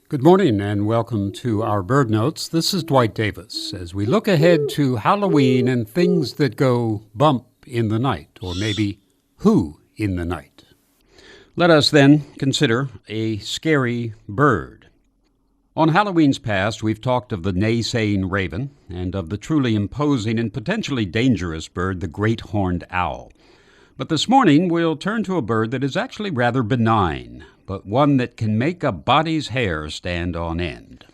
Good morning and welcome to our Bird Notes. This is Dwight Davis as we look ahead to Halloween and things that go bump in the night, or maybe who in the night. Let us then consider a scary bird. On Halloween's past, we've talked of the naysaying raven and of the truly imposing and potentially dangerous bird, the great horned owl. But this morning, we'll turn to a bird that is actually rather benign, but one that can make a body's hair stand on end.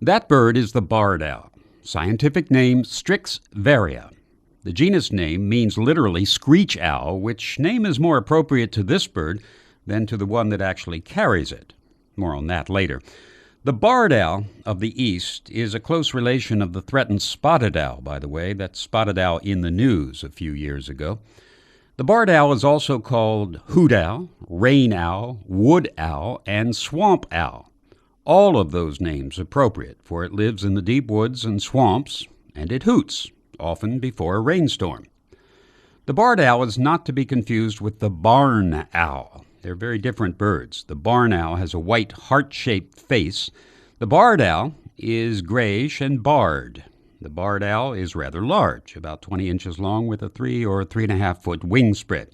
That bird is the barred owl, scientific name Strix varia. The genus name means literally screech owl, which name is more appropriate to this bird than to the one that actually carries it. More on that later. The barred owl of the East is a close relation of the threatened spotted owl, by the way. That spotted owl in the news a few years ago. The barred owl is also called hoot owl, rain owl, wood owl, and swamp owl. All of those names appropriate, for it lives in the deep woods and swamps, and it hoots, often before a rainstorm. The barred owl is not to be confused with the barn owl. They're very different birds. The barn owl has a white heart-shaped face. The barred owl is grayish and barred. The barred owl is rather large, about 20 inches long with a 3 or 3.5 foot wingspread.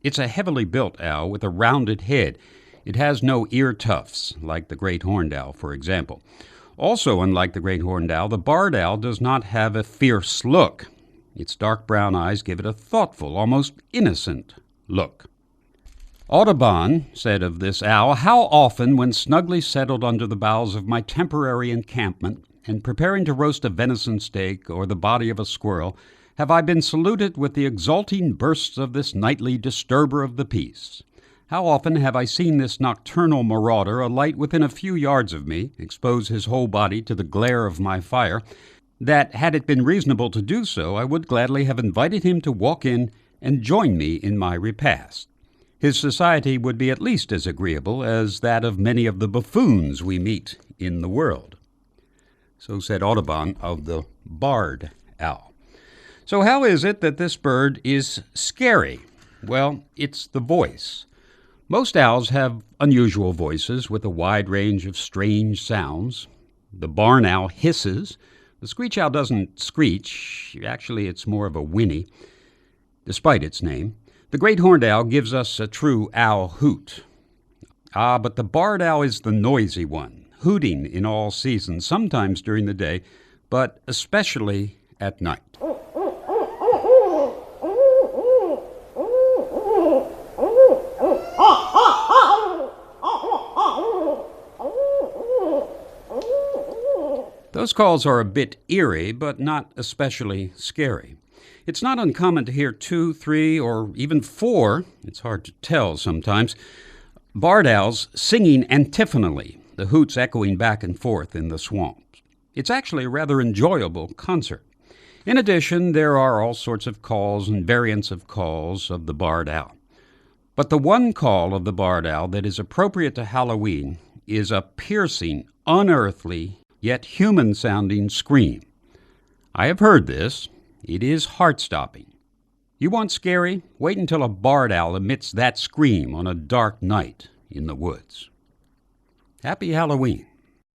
It's a heavily built owl with a rounded head. It has no ear tufts, like the great horned owl, for example. Also, unlike the great horned owl, the barred owl does not have a fierce look. Its dark brown eyes give it a thoughtful, almost innocent look. Audubon said of this owl, "How often, when snugly settled under the boughs of my temporary encampment, and preparing to roast a venison steak or the body of a squirrel, have I been saluted with the exulting bursts of this nightly disturber of the peace. How often have I seen this nocturnal marauder alight within a few yards of me, expose his whole body to the glare of my fire, that, had it been reasonable to do so, I would gladly have invited him to walk in and join me in my repast. His society would be at least as agreeable as that of many of the buffoons we meet in the world." So said Audubon of the barred owl. So how is it that this bird is scary? Well, it's the voice. Most owls have unusual voices with a wide range of strange sounds. The barn owl hisses. The screech owl doesn't screech. Actually, it's more of a whinny, despite its name. The great horned owl gives us a true owl hoot. But the barred owl is the noisy one, hooting in all seasons, sometimes during the day, but especially at night. Those calls are a bit eerie, but not especially scary. It's not uncommon to hear 2, 3, or even 4, it's hard to tell sometimes, barred owls singing antiphonally, the hoots echoing back and forth in the swamps. It's actually a rather enjoyable concert. In addition, there are all sorts of calls and variants of calls of the barred owl. But the one call of the barred owl that is appropriate to Halloween is a piercing, unearthly, yet human-sounding scream. I have heard this. It is heart-stopping. You want scary? Wait until a barred owl emits that scream on a dark night in the woods. Happy Halloween.